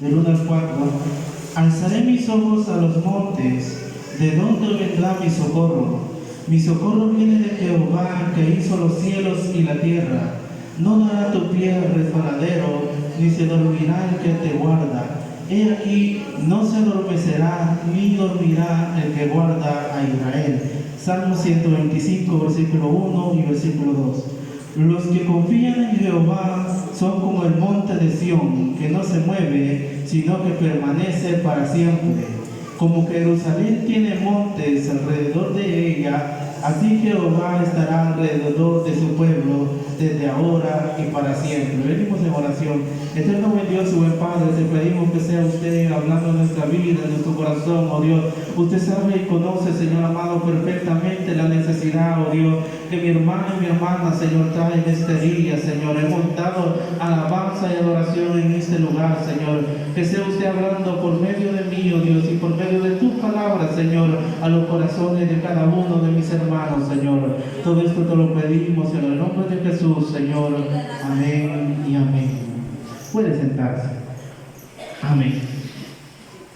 Del 1 al 4. Alzaré mis ojos a los montes, ¿de dónde vendrá mi socorro? Mi socorro viene de Jehová, que hizo los cielos y la tierra. No dará tu pie resbaladero, ni se dormirá el que te guarda. He aquí, no se adormecerá, ni dormirá el que guarda a Israel. Salmo 125, versículo 1 y versículo 2. Los que confían en Jehová son como el monte de Sión, que no se mueve, sino que permanece para siempre. Como Jerusalén tiene montes alrededor de ella, así Jehová estará alrededor de su pueblo, desde ahora y para siempre. Venimos en oración. Eterno buen Dios y buen Padre, te pedimos que sea usted hablando en nuestra vida, en nuestro corazón, oh Dios. Usted sabe y conoce, Señor amado, perfectamente la necesidad, oh Dios, que mi hermano y mi hermana, Señor, traen este día, Señor. Hemos dado alabanza y adoración en este lugar, Señor. Que sea usted hablando por medio de mí, oh Dios, y por medio de tus palabras, Señor, a los corazones de cada uno de mis hermanos, Señor. Todo esto te lo pedimos en el nombre de Jesús, Señor. Amén y amén. Puede sentarse. Amén.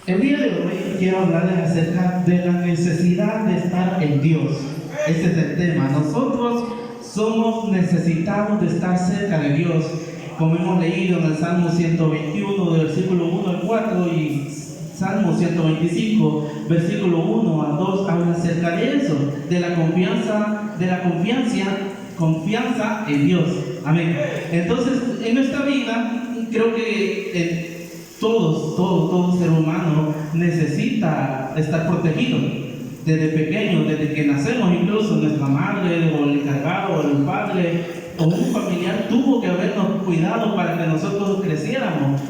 El día de hoy quiero hablarles acerca de la necesidad de estar en Dios. Este es el tema. Nosotros somos necesitados de estar cerca de Dios, como hemos leído en el Salmo 121, del versículo 1 al 4, y Salmo 125, versículo 1 al 2, habla acerca de eso, de la confianza en Dios. Amén. Entonces, en nuestra vida, creo que todo ser humano necesita estar protegido. Desde pequeño, desde que nacemos, incluso nuestra madre o el encargado o el padre o un familiar tuvo que habernos cuidado para que nosotros creciéramos.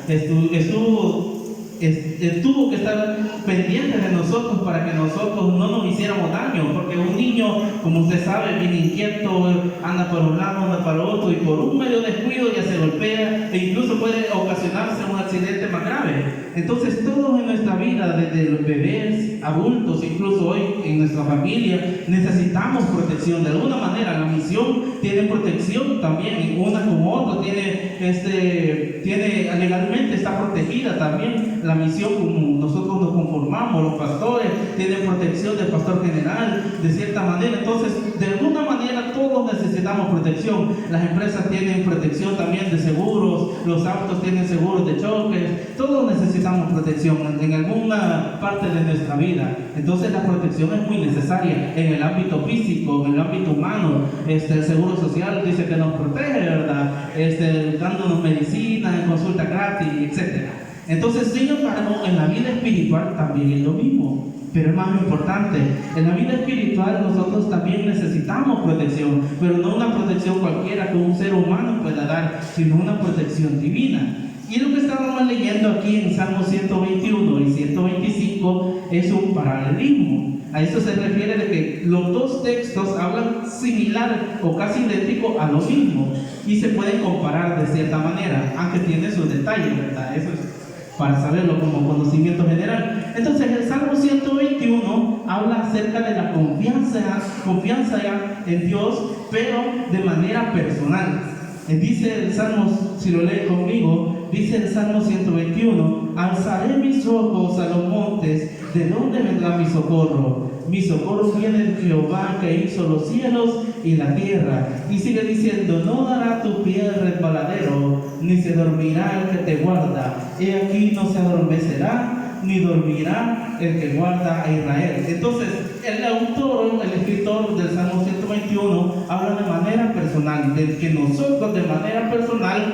Tuvo que estar pendiente de nosotros para que nosotros no nos hiciéramos daño, porque un niño, como usted sabe, bien inquieto, anda por un lado, anda para otro, y por un medio descuido ya se golpea e incluso puede ocasionarse un accidente más grave. Entonces todos en nuestra vida, desde los bebés, adultos, incluso hoy en nuestra familia, necesitamos protección. De alguna manera la misión tiene protección también, y una como otra legalmente está protegida también. La misión, como nosotros nos conformamos, los pastores tienen protección del pastor general, de cierta manera. Entonces, de alguna manera todos necesitamos protección. Las empresas tienen protección también de seguros, los autos tienen seguros de choques, todos necesitamos protección en alguna parte de nuestra vida. Entonces la protección es muy necesaria en el ámbito físico, en el ámbito humano. El seguro social dice que nos protege, ¿verdad? Dándonos medicina, consulta gratis, etc. Entonces, sin embargo, en la vida espiritual también es lo mismo, pero es más importante. En la vida espiritual nosotros también necesitamos protección, pero no una protección cualquiera que un ser humano pueda dar, sino una protección divina. Y lo que estábamos leyendo aquí en Salmo 121 y 125 es un paralelismo. A esto se refiere de que los dos textos hablan similar o casi idéntico a lo mismo y se pueden comparar de cierta manera, aunque tiene sus detalles, ¿verdad? Eso es para saberlo como conocimiento general. Entonces el Salmo 121 habla acerca de la confianza en Dios, pero de manera personal. Dice el Salmo, si lo lee conmigo, dice el Salmo 121: alzaré mis ojos a los montes, ¿de dónde vendrá mi socorro? Mi socorro viene de Jehová, que hizo los cielos y la tierra. Y sigue diciendo: no dará tu pie resbaladero, ni se dormirá el que te guarda. He aquí, no se adormecerá, ni dormirá el que guarda a Israel. Entonces, el escritor del Salmo 121 habla de manera personal, de que nosotros de manera personal,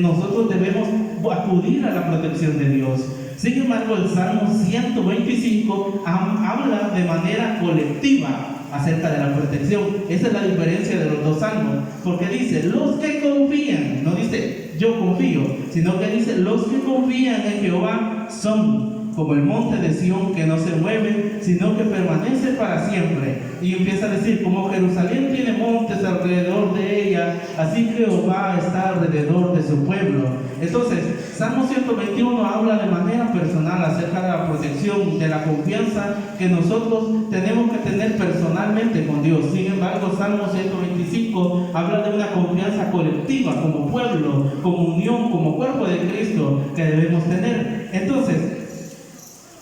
nosotros debemos acudir a la protección de Dios. Sin embargo, el Salmo 125 habla de manera colectiva acerca de la protección. Esa es la diferencia de los dos salmos, porque dice: los que confían, no dice yo confío, sino que dice: los que confían en Jehová son como el monte de Sión que no se mueve, sino que permanece para siempre. Y empieza a decir, como Jerusalén tiene montes alrededor de ella, así Jehová está alrededor de su pueblo. Entonces, Salmo 121 habla de manera personal acerca de la protección, de la confianza que nosotros tenemos que tener personalmente con Dios. Sin embargo, Salmo 125 habla de una confianza colectiva como pueblo, como unión, como cuerpo de Cristo que debemos tener. Entonces,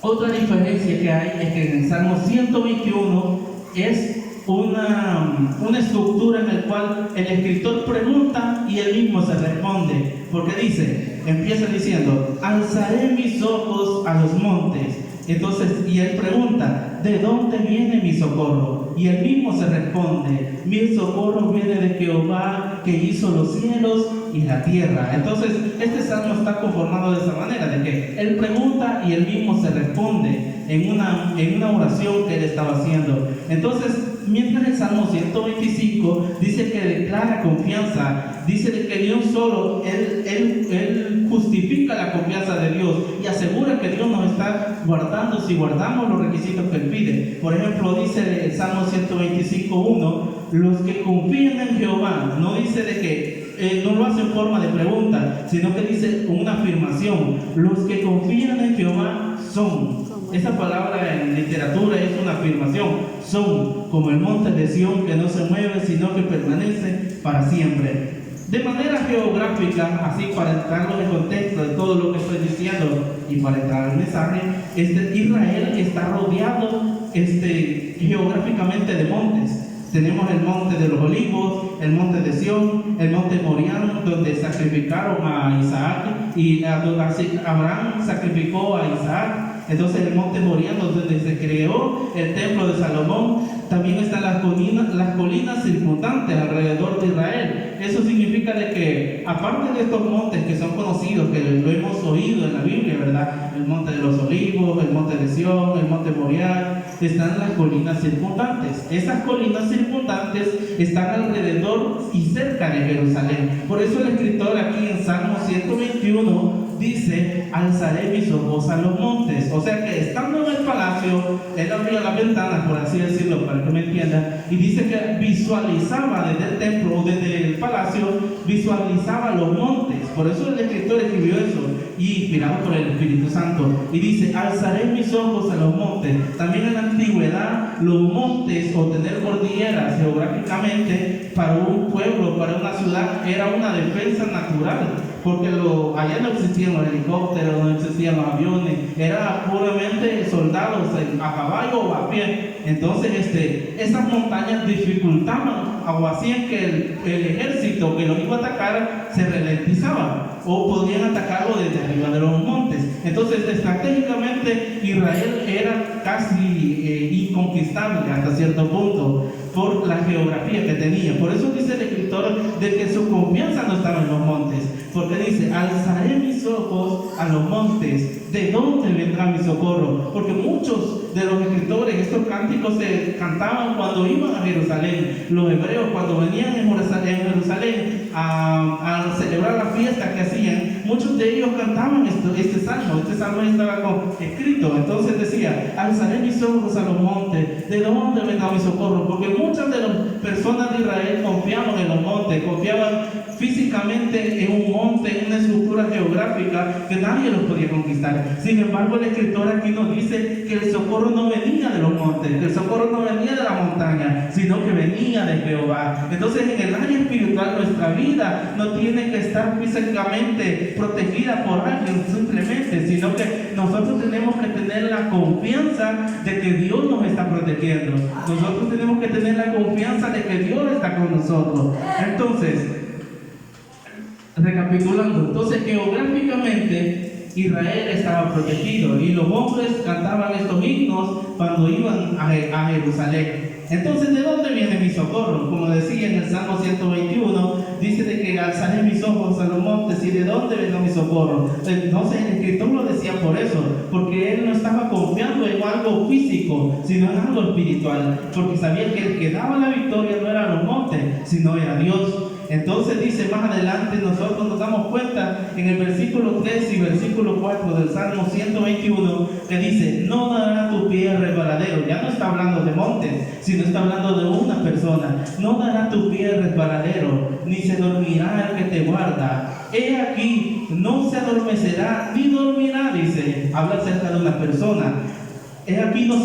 otra diferencia que hay es que en el Salmo 121 es una estructura en la cual el escritor pregunta y él mismo se responde, porque dice, empieza diciendo, alzaré mis ojos a los montes. Entonces, y él pregunta, ¿de dónde viene mi socorro? Y él mismo se responde, mi socorro viene de Jehová que hizo los cielos y la tierra. Entonces, este salmo está conformado de esa manera, de que él pregunta y él mismo se responde en una oración que él estaba haciendo. Entonces, mientras el Salmo 125 dice que declara confianza, dice de que Dios solo, él justifica la confianza de Dios y asegura que Dios nos está guardando si guardamos los requisitos que Él pide. Por ejemplo, dice el Salmo 125:1, los que confían en Jehová, no dice de que no lo hace en forma de pregunta, sino que dice una afirmación, los que confían en Jehová son. Esa palabra en literatura es una afirmación, son como el monte de Sión que no se mueve, sino que permanece para siempre. De manera geográfica, así para entrar en el contexto de todo lo que estoy diciendo y para entrar al mensaje, Israel está rodeado geográficamente de montes. Tenemos el monte de los olivos, el monte de Sión, el monte Morián, donde sacrificaron a Isaac y Abraham sacrificó a Isaac. Entonces el monte Morián, donde se creó el templo de Salomón, también están las colinas circundantes alrededor de Israel. Eso significa de que, aparte de estos montes que son conocidos, que lo hemos oído en la Biblia, ¿verdad? El monte de los olivos, el monte de Sión, el monte Morián, están las colinas circundantes. Esas colinas circundantes están alrededor y cerca de Jerusalén. Por eso el escritor aquí en Salmo 121 dice, alzaré mis ojos a los montes. O sea que estando en el palacio, él abría las ventanas, por así decirlo, para que me entiendan, y dice que visualizaba desde el templo, desde el palacio, visualizaba los montes. Por eso el escritor escribió eso, y inspirado por el Espíritu Santo, y dice, alzaré mis ojos a los montes. También en la antigüedad, los montes o tener cordilleras geográficamente para un pueblo, para una ciudad, era una defensa natural. Porque allá no existían los helicópteros, no existían los aviones, era puramente soldados a caballo o a pie. Entonces esas montañas dificultaban o hacían que el ejército que los iba a atacar se ralentizaba o podían atacarlo desde arriba de los montes. Entonces estratégicamente Israel era casi inconquistable hasta cierto punto por la geografía que tenía. Por eso dice el escritor de que su confianza no estaba en los montes, porque dice, alzaré mis ojos a los montes, ¿de dónde vendrá mi socorro? Porque muchos de los escritores, estos cánticos se cantaban cuando iban a Jerusalén. Los hebreos cuando venían en Jerusalén a celebrar la fiesta que hacían, muchos de ellos cantaban este salmo estaba escrito. Entonces decía, alzaré mis ojos a los montes, ¿de dónde vendrá mi socorro? Porque muchas de las personas de Israel confiaban en los montes, confiaban físicamente en un monte, en una estructura geográfica que nadie los podía conquistar. Sin embargo, el escritor aquí nos dice que el socorro no venía de los montes, que el socorro no venía de la montaña, sino que venía de Jehová. Entonces, en el área espiritual, nuestra vida no tiene que estar físicamente protegida por alguien simplemente, sino que nosotros tenemos que tener la confianza de que Dios nos está protegiendo. Nosotros tenemos que tener la confianza de que Dios está con nosotros. Entonces, recapitulando, geográficamente Israel estaba protegido y los hombres cantaban estos himnos cuando iban a Jerusalén. Entonces, ¿de dónde viene mi socorro? Como decía en el Salmo 121, dice de que alzaré mis ojos a los montes. ¿Y de dónde vendrá mi socorro? Entonces el escritor lo decía por eso, porque él no estaba confiando en algo físico, sino en algo espiritual, porque sabía que el que daba la victoria no era los montes, sino era Dios. Entonces dice más adelante, nosotros nos damos cuenta en el versículo 3 y versículo 4 del Salmo 121, que dice, no dará tu pie resbaladero. Ya no está hablando de montes, sino está hablando de una persona. No dará tu pie resbaladero, ni se dormirá el que te guarda. He aquí, no se adormecerá, ni dormirá, dice, habla acerca de una persona. He aquí, no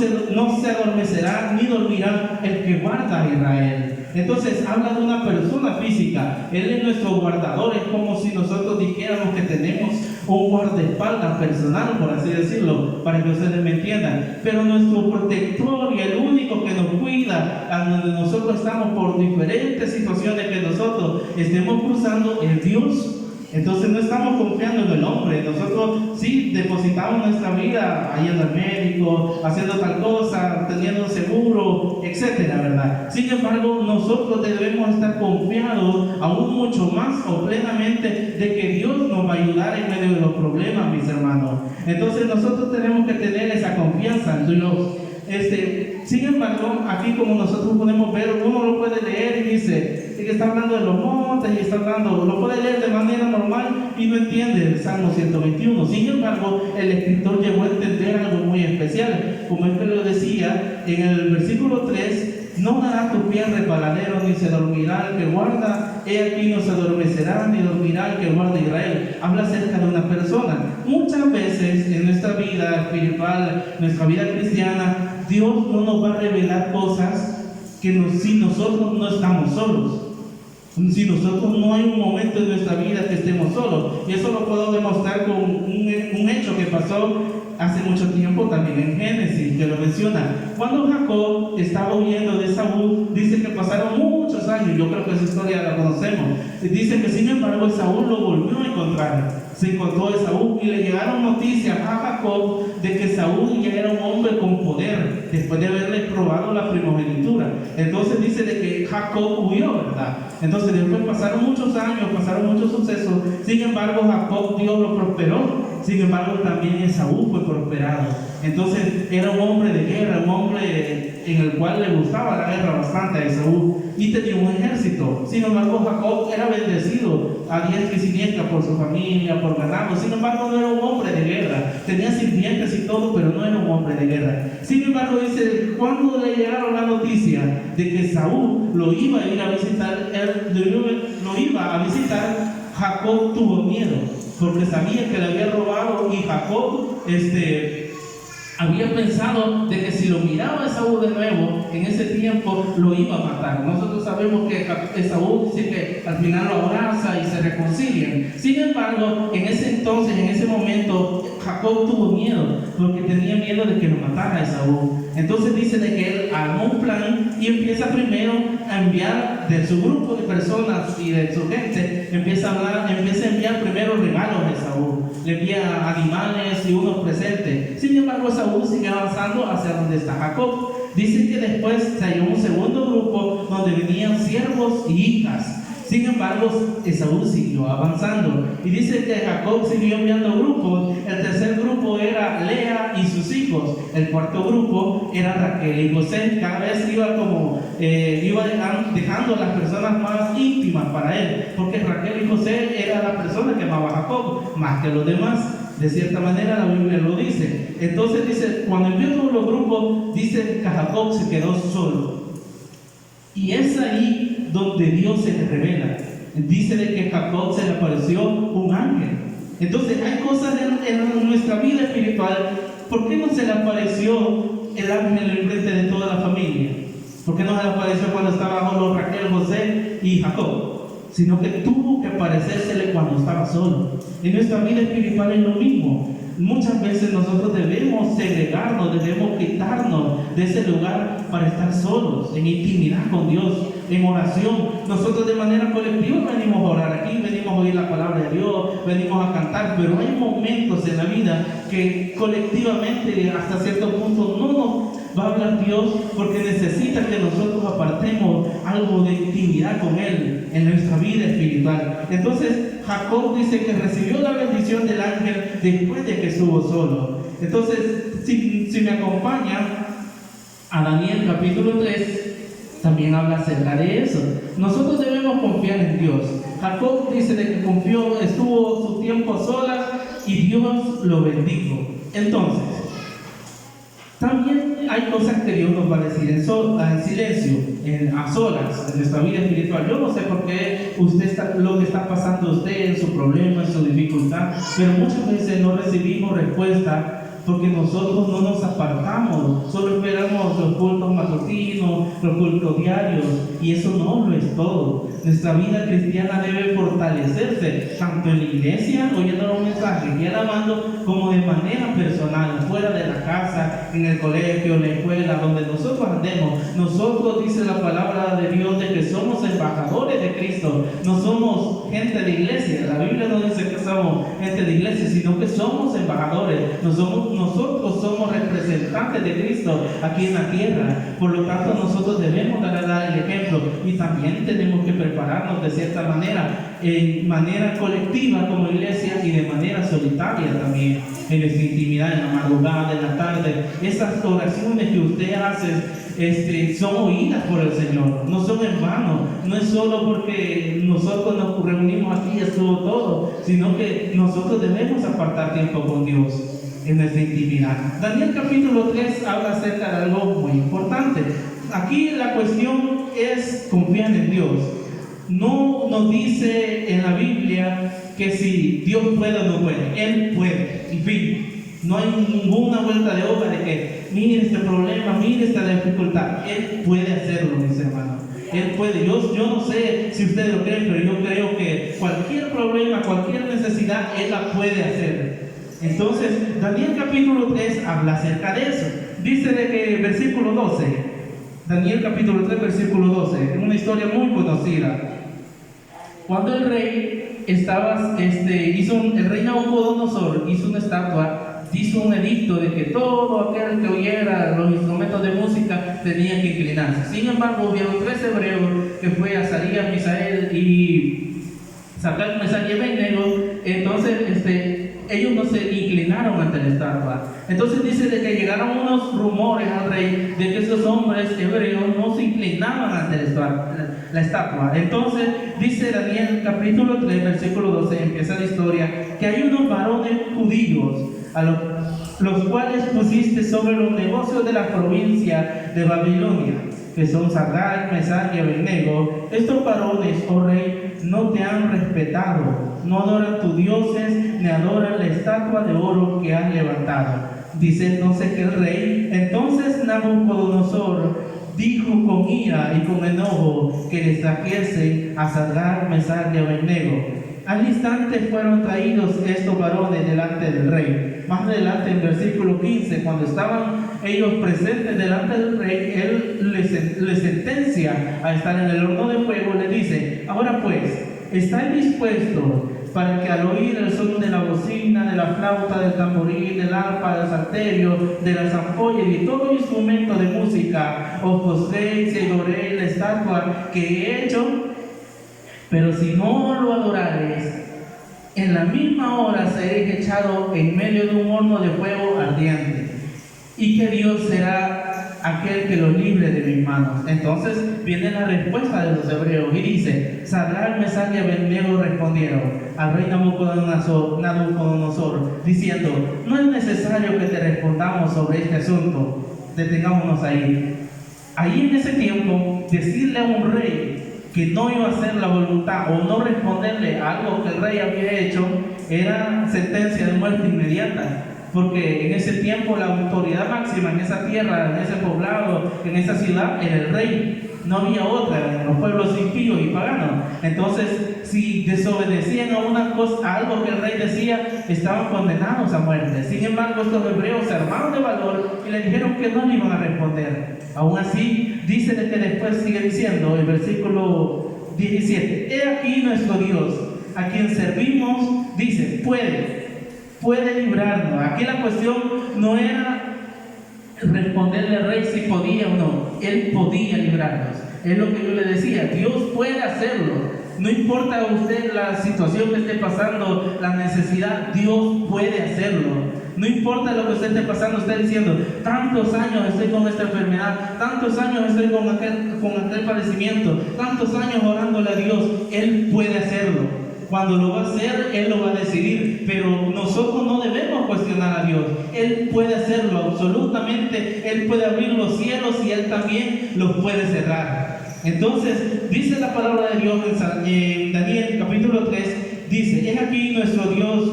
se adormecerá, ni dormirá el que guarda a Israel. Entonces habla de una persona física. Él es nuestro guardador. Es como si nosotros dijéramos que tenemos un guardaespaldas personal, por así decirlo, para que ustedes me entiendan. Pero nuestro protector y el único que nos cuida a donde nosotros estamos por diferentes situaciones que nosotros estemos cruzando es Dios. Entonces no estamos confiando en el hombre. Nosotros sí depositamos nuestra vida ahí en el médico, haciendo tal cosa, teniendo seguro, etcétera, ¿verdad? Sin embargo, nosotros debemos estar confiados aún mucho más o plenamente de que Dios nos va a ayudar en medio de los problemas, mis hermanos. Entonces nosotros tenemos que tener esa confianza en Dios. Sin embargo, aquí como nosotros podemos ver, uno lo puede leer y dice que está hablando de los montes y está hablando, lo puede leer de manera normal y no entiende el Salmo 121. Sin embargo, el escritor llegó a entender algo muy especial, como es que lo decía en el versículo 3, no dará tu pie resbaladero, ni se dormirá el que guarda. He aquí, no se adormecerá, ni dormirá el que guarda Israel. Habla acerca de una persona. Muchas veces en nuestra vida espiritual, nuestra vida cristiana, Dios no nos va a revelar cosas si nosotros no estamos solos. Si nosotros no hay un momento en nuestra vida que estemos solos. Y eso lo puedo demostrar con un hecho que pasó hace mucho tiempo también en Génesis, que lo menciona. Cuando Jacob estaba huyendo de Saúl, dice que pasaron muchos años, yo creo que esa historia la conocemos. Dice que sin embargo Saúl lo volvió a encontrar. Se encontró a Saúl y le llegaron noticias a Jacob de que Saúl ya era un hombre con poder, después de haberle probado la primogenitura. Entonces dice de que Jacob huyó, ¿verdad? Entonces después pasaron muchos años, pasaron muchos sucesos. Sin embargo, Jacob, Dios lo prosperó. Sin embargo, también Esaú fue prosperado. Entonces era un hombre de guerra, un hombre en el cual le gustaba la guerra bastante a Esaú y tenía un ejército. Sin embargo, Jacob era bendecido a diestra y siniestra por su familia, por ganado. Sin embargo, no era un hombre de guerra. Tenía sirvientes y todo, pero no era un hombre de guerra. Sin embargo, dice, cuando le llegaron la noticia de que Esaú lo iba a ir a visitar, lo iba a visitar, Jacob tuvo miedo, porque sabía que le había robado y Jacob había pensado de que si lo miraba a Esaú de nuevo, en ese tiempo lo iba a matar. Nosotros sabemos que Esaú dice que al final lo abraza y se reconcilian. Sin embargo, en ese entonces, en ese momento, Jacob tuvo miedo, porque tenía miedo de que lo matara a Esaú. Entonces dice de que él armó un plan y empieza primero a enviar de su grupo de personas y de su gente, empieza a enviar primero regalos a Esaú. Le envía animales y unos presentes. Sin embargo, Esaú sigue avanzando hacia donde está Jacob. Dice que después se halló un segundo grupo donde venían siervos y hijas. Sin embargo, Esaú siguió avanzando. Y dice que Jacob siguió enviando grupos. El tercer grupo era Lea y sus hijos. El cuarto grupo era Raquel y José. Cada vez iba dejando las personas más íntimas para él. Porque Raquel y José era la persona que amaba a Jacob más que los demás. De cierta manera la Biblia lo dice. Entonces dice, cuando envió todos los grupos, dice que Jacob se quedó solo. Y es ahí donde Dios se le revela. Dice de que Jacob se le apareció un ángel. Entonces hay cosas en nuestra vida espiritual. ¿Por qué no se le apareció el ángel en frente de toda la familia? ¿Por qué no se le apareció cuando estaba solo Raquel, José y Jacob? Sino que tuvo que aparecérsele cuando estaba solo. En nuestra vida espiritual es lo mismo. Muchas veces nosotros debemos segregarnos, debemos quitarnos de ese lugar para estar solos, en intimidad con Dios, en oración. Nosotros de manera colectiva venimos a orar aquí, venimos a oír la palabra de Dios, venimos a cantar, pero hay momentos en la vida que colectivamente hasta cierto punto no nos va a hablar Dios, porque necesita que nosotros apartemos algo de intimidad con Él en nuestra vida espiritual. Entonces Jacob dice que recibió la bendición del ángel después de que estuvo solo. Entonces, si me acompaña a Daniel capítulo 3, también habla acerca de eso. Nosotros debemos confiar en Dios. Jacob dice de que confió, estuvo su tiempo a solas y Dios lo bendijo. Entonces, también hay cosas que Dios nos va a decir en silencio, a solas, en nuestra vida espiritual. Yo no sé por qué lo que está pasando usted en su problema, en su dificultad, pero muchas veces no recibimos respuesta porque nosotros no nos apartamos, solo esperamos los cultos matutinos, los cultos diarios, y eso no lo es todo. Nuestra vida cristiana debe fortalecerse, tanto en la iglesia, oyendo los mensajes y alabando, como de manera personal, fuera de la casa, en el colegio, en la escuela, donde nosotros andemos. Nosotros, dice la palabra de Dios, de que somos embajadores de Cristo, no somos gente de iglesia. La Biblia no dice que somos gente de iglesia, sino que somos embajadores. Nosotros somos representantes de Cristo aquí en la tierra. Por lo tanto, nosotros debemos dar el ejemplo, y también tenemos que prepararnos de cierta manera, en manera colectiva como iglesia y de manera solitaria también, en nuestra intimidad, en la madrugada, en la tarde. Esas oraciones que usted hace son oídas por el Señor, no son en vano. No es solo porque nosotros nos reunimos aquí y estuvo todo, sino que nosotros debemos apartar tiempo con Dios en nuestra intimidad. Daniel capítulo 3 habla acerca de algo muy importante. Aquí la cuestión es confiar en Dios. No nos dice en la Biblia que si Dios puede o no puede. Él puede, en fin. No hay ninguna vuelta de hoja de que mire este problema, mire esta dificultad. Él puede hacerlo, mis hermanos. Él puede. Yo no sé si ustedes lo creen, pero yo creo que cualquier problema, cualquier necesidad, Él la puede hacer. Entonces, Daniel capítulo 3 habla acerca de eso. Dice de que versículo 12, Daniel capítulo 3 versículo 12, una historia muy conocida. Cuando el rey el rey Nabucodonosor hizo una estatua, hizo un edicto de que todo aquel que oyera los instrumentos de música tenía que inclinarse. Sin embargo, hubieron 3 hebreos, que fue Azarías, Misael y Sadrach, Mesach y Abednego. Entonces, ellos no se inclinaron ante la estatua. Entonces dice de que llegaron unos rumores al rey de que esos hombres hebreos no se inclinaban ante la estatua. Entonces dice Daniel capítulo 3 versículo 12, empieza la historia, que hay unos varones judíos a los cuales pusiste sobre los negocios de la provincia de Babilonia, que son Sadrach, Mesach y Abednego. Estos varones, oh rey, no te han respetado, no adoran tus dioses, ni adoran la estatua de oro que has levantado. Dice entonces que el rey, entonces Nabucodonosor dijo con ira y con enojo que les trajesen a Sadrach, Mesach y Abednego. Al instante fueron traídos estos varones delante del rey. Más adelante en versículo 15, cuando estaban ellos presentes delante del rey, él les sentencia a estar en el horno de fuego. Le dice: ahora pues, ¿estáis dispuestos para que al oír el son de la bocina, de la flauta, del tamboril, del arpa, del salterio, de la zampolla y de todo instrumento de música, os postréis y adoréis la estatua que he hecho? Pero si no lo adorareis, en la misma hora seréis echado en medio de un horno de fuego ardiente. ¿Y qué Dios será aquel que los libre de mis manos? Entonces viene la respuesta de los hebreos y dice: Sadrach, Mesach y Abednego respondieron al rey Nabucodonosor, diciendo: no es necesario que te respondamos sobre este asunto. Detengámonos ahí. Ahí en ese tiempo, decirle a un rey que no iba a hacer la voluntad o no responderle a algo que el rey había hecho era sentencia de muerte inmediata, porque en ese tiempo la autoridad máxima en esa tierra, en ese poblado, en esa ciudad era el rey. No había otra en los pueblos impíos y paganos. Entonces, si desobedecían a algo que el rey decía, estaban condenados a muerte. Sin embargo, estos hebreos se armaron de valor y le dijeron que no le iban a responder. Aún así, dice de que después sigue diciendo el versículo 17: he aquí nuestro Dios, a quien servimos, dice, puede librarnos. Aquí la cuestión no era responderle al rey si podía o no. Él podía librarnos. Es lo que yo le decía, Dios puede hacerlo. No importa a usted la situación que esté pasando, la necesidad, Dios puede hacerlo. No importa lo que usted esté pasando, usted diciendo, tantos años estoy con esta enfermedad, tantos años estoy con aquel padecimiento, tantos años orándole a Dios, Él puede hacerlo. Cuando lo va a hacer, Él lo va a decidir, pero nosotros no debemos cuestionar a Dios. Él puede hacerlo absolutamente, Él puede abrir los cielos y Él también los puede cerrar. Entonces, dice la palabra de Dios en Daniel capítulo 3, dice, es aquí nuestro Dios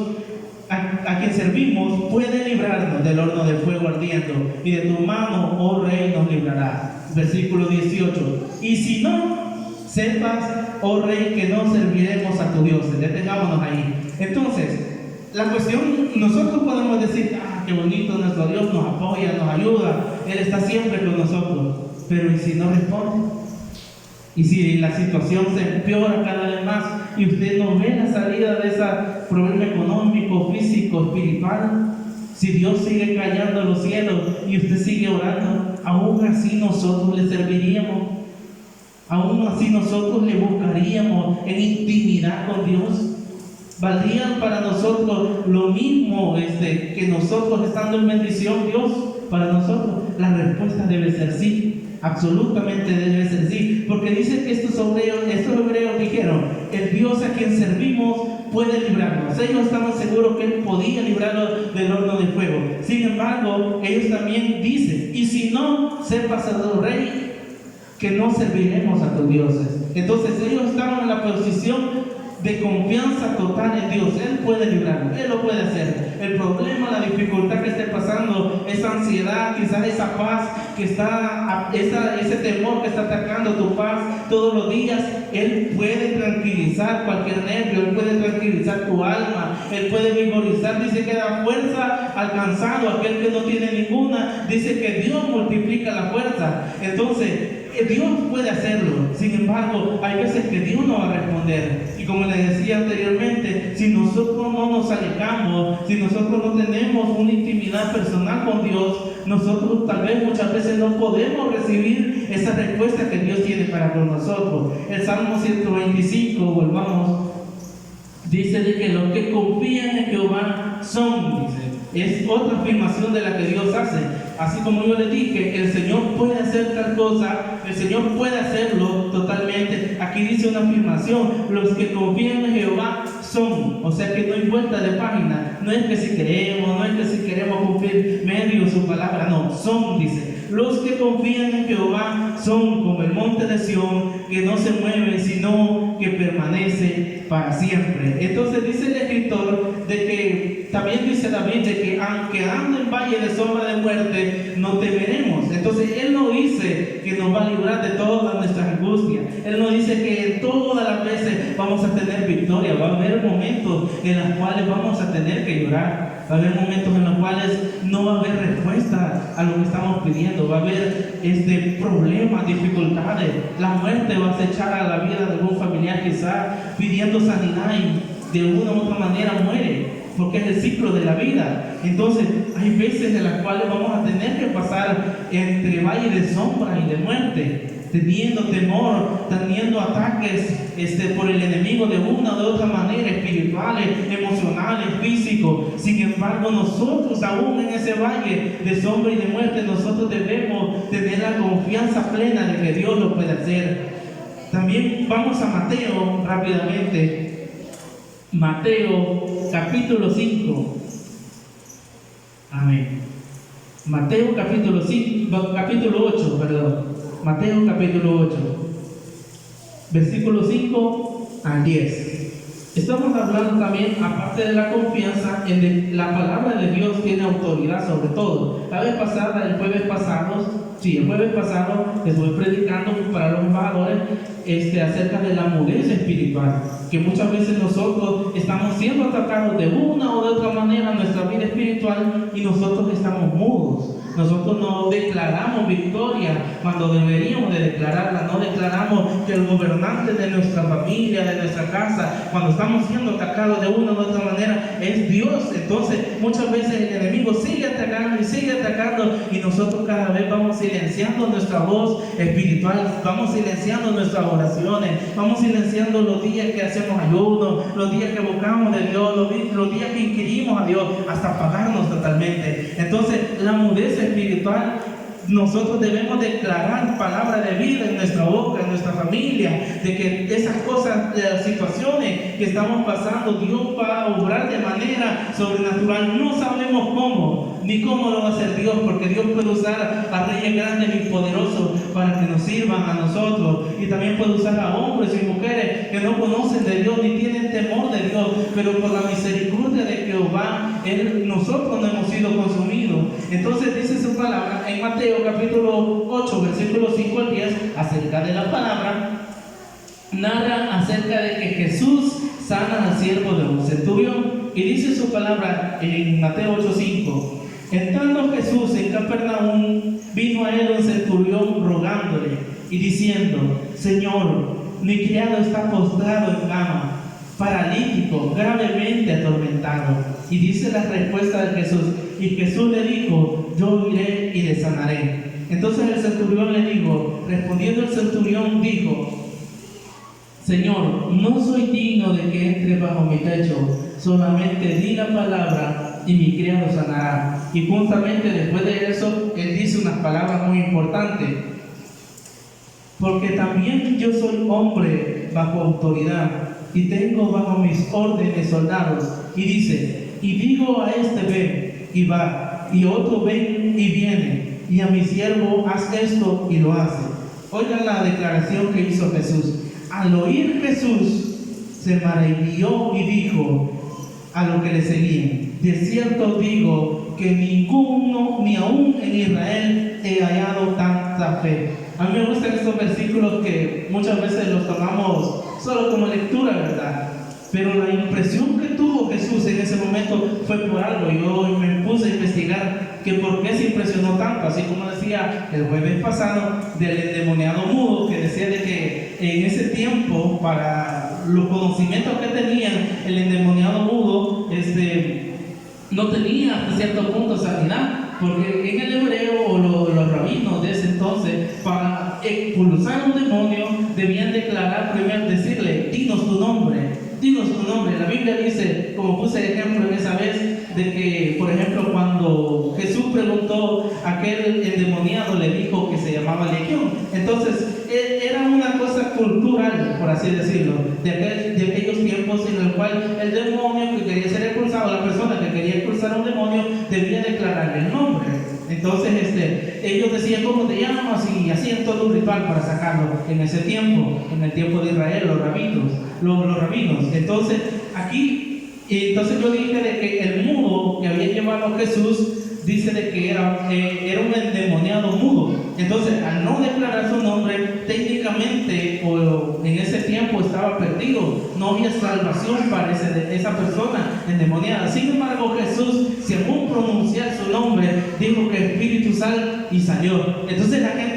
a quien servimos puede librarnos del horno de fuego ardiendo, y de tu mano, oh Rey, nos librará. Versículo 18, y si no, sepas, oh Rey, que no serviremos a tu Dios. Detengámonos ahí. Entonces, la cuestión, nosotros podemos decir, qué bonito, nuestro Dios nos apoya, nos ayuda, Él está siempre con nosotros, pero ¿y si no responde? Y si la situación se empeora cada vez más y usted no ve la salida de ese problema económico, físico, espiritual, si Dios sigue callando los cielos y usted sigue orando, aún así nosotros le serviríamos, aún así nosotros le buscaríamos en intimidad con Dios. ¿Valdría para nosotros lo mismo que nosotros estando en bendición Dios para nosotros? La respuesta debe ser sí. Absolutamente debe ser sí, porque dice que estos hebreos dijeron, el Dios a quien servimos puede librarnos. Ellos estaban seguros que Él podía librarlos del horno de fuego. Sin embargo, ellos también dicen, y si no, sepas, oh Rey, que no serviremos a tus dioses. Entonces ellos estaban en la posición de confianza total en Dios. Él puede librarnos, Él lo puede hacer. El problema, la dificultad que esté pasando, esa ansiedad, quizás esa paz que está, ese temor que está atacando tu paz todos los días, Él puede tranquilizar cualquier nervio, Él puede tranquilizar tu alma, Él puede vigorizar. Dice que da fuerza al cansado, aquel que no tiene ninguna. Dice que Dios multiplica la fuerza. Entonces, Dios puede hacerlo. Sin embargo, hay veces que Dios no va a responder. Y como les decía anteriormente, si nosotros no nos alejamos, si nosotros no tenemos una intimidad personal con Dios, nosotros tal vez muchas veces no podemos recibir esa respuesta que Dios tiene para con nosotros. El Salmo 125, volvamos, dice de que los que confían en Jehová son, dice, es otra afirmación de la que Dios hace. Así como yo le dije, el Señor puede hacer tal cosa, el Señor puede hacerlo totalmente. Aquí dice una afirmación, los que confían en Jehová son, o sea que no hay vuelta de página. No es que si queremos, no es que si queremos cumplir medio su palabra, no, son, dice. Los que confían en Jehová son como el monte de Sión, que no se mueve, sino que permanece para siempre. Entonces dice el escritor de que, también dice David, de que aunque ande en valle de sombra de muerte, no temeremos. Entonces Él no dice que nos va a librar de todas nuestras angustias. Él no dice que todas las veces vamos a tener victoria. Va a haber momentos en los cuales vamos a tener que llorar. Va a haber momentos en los cuales no va a haber respuesta a lo que estamos pidiendo. Va a haber problemas, dificultades. La muerte va a acechar a la vida de algún familiar quizás pidiendo sanidad y de una u otra manera muere, porque es el ciclo de la vida. Entonces hay veces en las cuales vamos a tener que pasar entre valle de sombra y de muerte, teniendo temor, teniendo ataques por el enemigo de una o de otra manera, espirituales, emocionales, físicos. Sin embargo, nosotros aún en ese valle de sombra y de muerte, nosotros debemos tener la confianza plena de que Dios lo puede hacer. También vamos a Mateo rápidamente. Mateo capítulo 5. Amén. Mateo capítulo 8, perdón. Mateo capítulo 8, versículo 5 al 10. Estamos hablando también, aparte de la confianza, en la palabra de Dios tiene autoridad sobre todo. La vez pasada, el jueves pasado estuve predicando para los embajadores acerca de la mudez espiritual, que muchas veces nosotros estamos siendo atacados de una o de otra manera en nuestra vida espiritual y nosotros estamos mudos. Nosotros no declaramos victoria cuando deberíamos de declararla. No declaramos que el gobernante de nuestra familia, de nuestra casa, cuando estamos siendo atacados de una u otra manera, es Dios. Entonces muchas veces el enemigo sigue sigue atacando, y nosotros cada vez vamos silenciando nuestra voz espiritual, vamos silenciando nuestras oraciones, vamos silenciando los días que hacemos ayuno, los días que buscamos de Dios, los días que inquirimos a Dios, hasta apagarnos totalmente. Entonces, la mudez espiritual, nosotros debemos declarar palabra de vida en nuestra boca, en nuestra familia, de que esas cosas, las situaciones que estamos pasando, Dios va a obrar de manera sobrenatural. No sabemos cómo, ni cómo lo va a hacer Dios, porque Dios puede usar a reyes grandes y poderosos para que nos sirvan a nosotros, y también puede usar a hombres y mujeres que no conocen de Dios ni tienen temor de Dios, pero por la misericordia de Jehová, nosotros no hemos sido consumidos. Entonces dice su palabra en Mateo capítulo 8, versículos 5 al 10, acerca de la palabra, narra acerca de que Jesús sana al siervo de un centurión, y dice su palabra en Mateo 8:5: Entrando Jesús en Capernaum, vino a él un centurión rogándole y diciendo: Señor, mi criado está postrado en cama, paralítico, gravemente atormentado. Y dice la respuesta de Jesús: y Jesús le dijo: yo iré y le sanaré. Entonces el centurión le dijo, respondiendo el centurión dijo: Señor, no soy digno de que entre bajo mi techo, solamente di la palabra y mi criado sanará. Y justamente después de eso, él dice unas palabras muy importantes: porque también yo soy hombre bajo autoridad, y tengo bajo mis órdenes soldados. Y dice: y digo a este: ven, y va, y otro: ven, y viene, y a mi siervo: haz esto, y lo hace. Oigan la declaración que hizo Jesús. Al oír Jesús, se maravilló y dijo a los que le seguían: de cierto digo que ninguno, ni aún en Israel, he hallado tanta fe. A mí me gustan estos versículos que muchas veces los tomamos solo como lectura, ¿verdad? Pero la impresión que tuvo Jesús en ese momento fue por algo. Yo me puse a investigar que por qué se impresionó tanto, así como decía el jueves pasado del endemoniado mudo, que decía de que en ese tiempo, para los conocimientos que tenían, el endemoniado mudo no tenía hasta cierto punto sanidad, porque en el hebreo o los rabinos de ese entonces, para expulsar un demonio, debían declarar primero, decirle: dinos tu nombre, dinos tu nombre. La Biblia dice, como puse ejemplo en esa vez, de que, por ejemplo, cuando Jesús preguntó a aquel endemoniado, le dijo que se llamaba Legión. Entonces, era una cosa cultural, por así decirlo, de aquellos tiempos en el cual el demonio que quería ser expulsado, la persona que quería expulsar a un demonio, debía declararle el nombre. Entonces, ellos decían: ¿cómo te llamas? Y hacían todo un ritual para sacarlo. En ese tiempo, en el tiempo de Israel, los rabinos. Entonces, entonces yo dije de que el mudo que había llevado a Jesús, dice de que era un endemoniado mudo. Entonces, al no declarar su nombre, técnicamente, o en ese tiempo estaba perdido, no había salvación para esa persona endemoniada. Sin embargo, Jesús, según pronunciar su nombre, dijo que Espíritu sal, y salió. Entonces la gente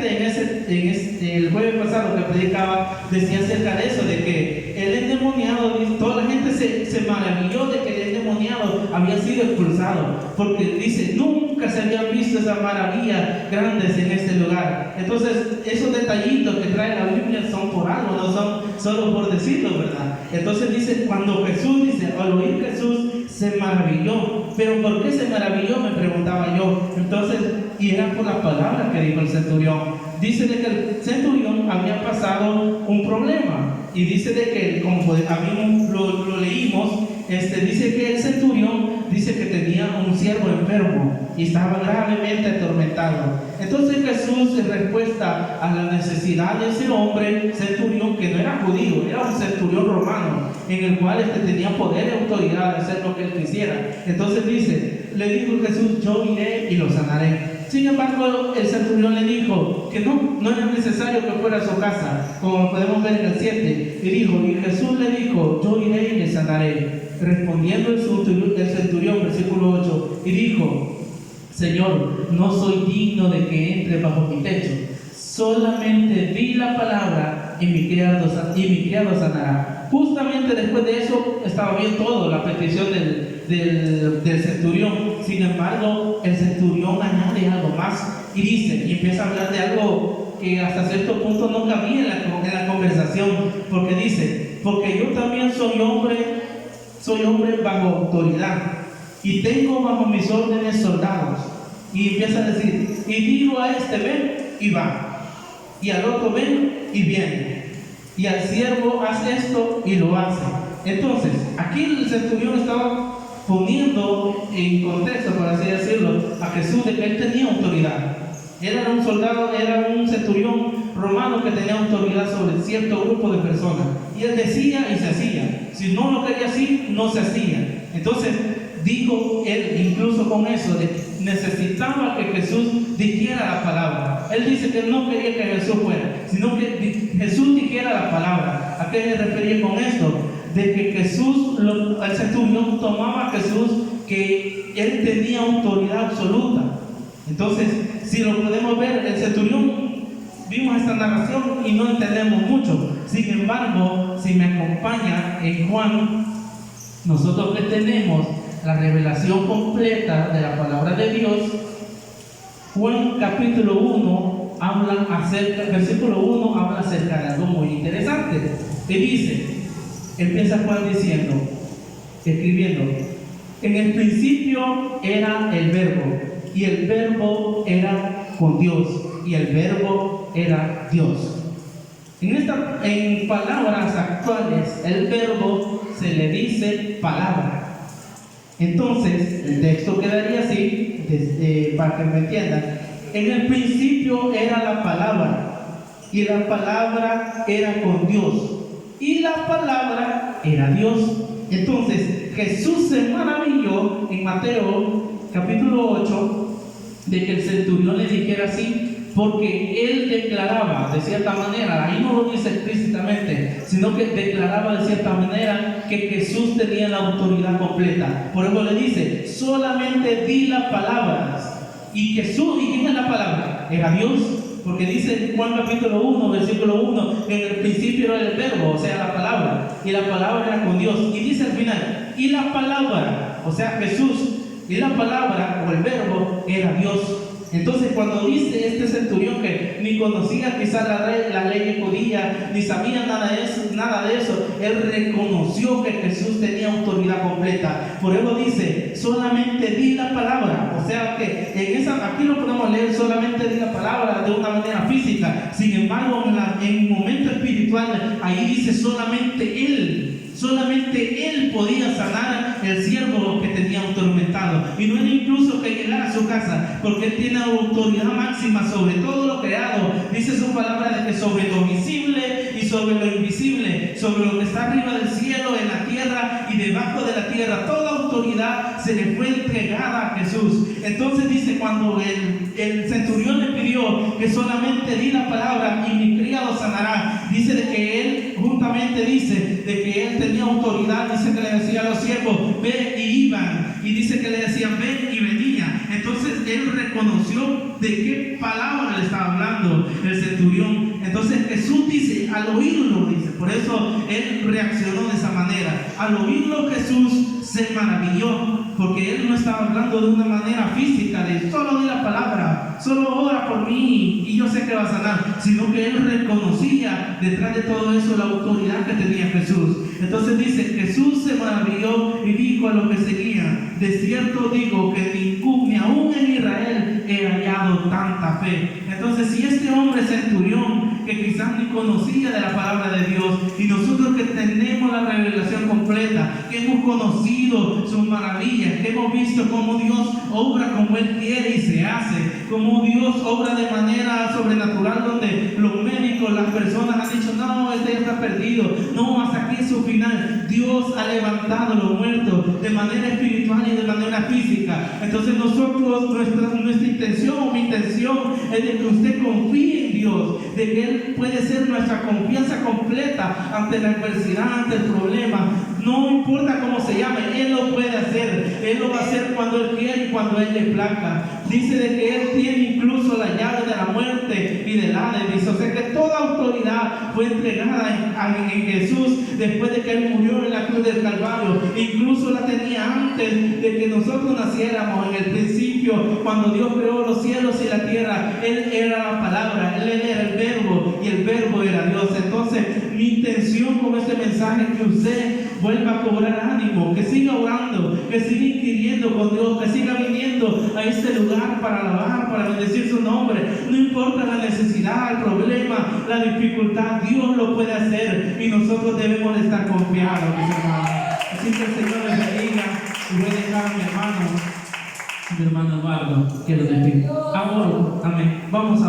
el jueves pasado que predicaba decía acerca de eso, de que el endemoniado, toda la gente se maravilló de que el endemoniado había sido expulsado, porque dice: nunca se habían visto esas maravillas grandes en este lugar. Entonces, esos detallitos que trae la Biblia son por algo, no son solo por decirlo, ¿verdad? Entonces dice, cuando Jesús dice, al oír Jesús, se maravilló. ¿Pero por qué se maravilló?, me preguntaba yo. Entonces, y era por la palabra que dijo el centurión. Dice de que el centurión había pasado un problema, y dice de que, como lo leímos, dice que el centurión dice que tenía un siervo enfermo y estaba gravemente atormentado. Entonces Jesús, en respuesta a la necesidad de ese hombre centurión, que no era judío, era un centurión romano, en el cual tenía poder y autoridad de hacer lo que él quisiera. Entonces le dijo Jesús: yo iré y lo sanaré. Sin embargo, el centurión le dijo que no era necesario que fuera a su casa, como podemos ver en el 7. Y Jesús le dijo: yo iré y le sanaré. Respondiendo el centurión, versículo 8, y dijo: Señor, no soy digno de que entre bajo mi techo, solamente di la palabra y mi criado sanará. Justamente después de eso estaba bien todo, la petición del centurión. Sin embargo, el centurión más, y dice, y empieza a hablar de algo que hasta cierto punto no cabía en la conversación, porque dice, porque yo también soy hombre bajo autoridad, y tengo bajo mis órdenes soldados. Y empieza a decir, y digo a este, ven, y va, y al otro, ven, y viene, y al siervo, haz esto, y lo hace. Entonces, aquí el centurión estaba poniendo en contexto, por así decirlo, a Jesús de que él tenía autoridad. Él era un soldado, era un centurión romano que tenía autoridad sobre cierto grupo de personas. Y él decía y se hacía. Si no lo quería así, no se hacía. Entonces, dijo él incluso con eso, de que necesitaba que Jesús dijera la palabra. Él dice que no quería que Jesús fuera, sino que Jesús dijera la palabra. ¿A qué se refería con esto? De que Jesús, el centurión tomaba a Jesús, que él tenía autoridad absoluta. Entonces, si lo podemos ver, el centurión, vimos esta narración y no entendemos mucho. Sin embargo, si me acompaña en Juan, nosotros que tenemos la revelación completa de la palabra de Dios, Juan capítulo 1 habla acerca, versículo 1 habla acerca de algo muy interesante. Y dice, empieza Juan diciendo, escribiendo, en el principio era el verbo, y el verbo era con Dios, y el verbo era Dios. En palabras actuales, el verbo se le dice palabra. Entonces, el texto quedaría así, para que me entiendan. En el principio era la palabra, y la palabra era con Dios, y la palabra era Dios. Entonces, Jesús se maravilló en Mateo capítulo 8 de que el centurión le dijera así, porque él declaraba de cierta manera, ahí no lo dice explícitamente, sino que declaraba de cierta manera que Jesús tenía la autoridad completa. Por eso le dice, solamente di las palabras. Y Jesús, ¿y quién es la palabra? Era Dios, porque dice en Juan capítulo 1, versículo 1, en el principio era el verbo, o sea, la palabra, y la palabra era con Dios. Y dice al final, y la palabra, o sea, Jesús, y la palabra o el verbo era Dios. Entonces, cuando dice este centurión que ni conocía quizás la ley judía, ni sabía nada de eso, él reconoció que Jesús tenía autoridad completa. Por eso dice, solamente di la palabra. O sea que aquí lo podemos leer, solamente di la palabra de una manera física. Sin embargo, en el momento espiritual, ahí dice solamente él podía sanar el siervo que tenía atormentado. Y no era incluso que llegara a su casa, porque él tiene autoridad máxima sobre todo lo creado. Dice su palabra de que sobre lo visible y sobre lo invisible, sobre lo que está arriba del cielo, en la tierra y debajo de la tierra, toda autoridad se le fue entregada a Jesús. Entonces dice, cuando el centurión le pidió que solamente di la palabra y mi criado sanará, dice de que él juntamente dice de que él tenía autoridad. Dice que le decía a los siervos, ven, y iban, y dice que le decían ven, y venía. Entonces él reconoció de qué palabra le estaba hablando el centurión. Entonces Jesús dice, al oírlo, dice, por eso él reaccionó de esa manera. Al oírlo Jesús se maravilló, porque él no estaba hablando de una manera física, de solo di la palabra, solo ora por mí y yo sé que va a sanar, sino que él reconocía detrás de todo eso la autoridad que tenía Jesús. Entonces dice, Jesús se maravilló y dijo a los que seguían, de cierto digo que ni aún en Israel he hallado tanta fe. Entonces, si este hombre centurión, que quizás ni conocía de la palabra de Dios, y nosotros que tenemos la revelación completa, que hemos conocido sus maravillas, que hemos visto cómo Dios obra como Él quiere y se hace, cómo Dios obra de manera sobrenatural, donde los médicos, las personas han dicho, no, este ya está perdido, no, hasta aquí es su final. Dios ha levantado a los muertos de manera espiritual y de manera física. Entonces nosotros, nuestra intención o mi intención es de que usted confíe en Dios, de que Él puede ser nuestra confianza completa ante la adversidad, ante el problema. No importa cómo se llame, Él lo puede hacer. Él lo va a hacer cuando Él quiere y cuando Él le plazca. Dice de que Él tiene incluso la llave de la muerte y del Hades. Dice, o sea que toda autoridad fue entregada en Jesús después de que Él murió en la cruz del Calvario. Incluso la tenía antes de que nosotros naciéramos. En el principio, cuando Dios creó los cielos y la tierra, Él era la palabra, Él era el verbo y el verbo era Dios. Entonces, mi intención con este mensaje es que usted vuelva a cobrar ánimo, que siga orando, que siga inquiriendo con Dios, que siga viniendo a este lugar para alabar, para bendecir su nombre. No importa la necesidad, el problema, la dificultad, Dios lo puede hacer y nosotros debemos de estar confiados, mis hermanos. Así que el Señor les bendiga y voy a dejar a mi hermano Eduardo, que lo bendiga. Amor, amén. Vamos a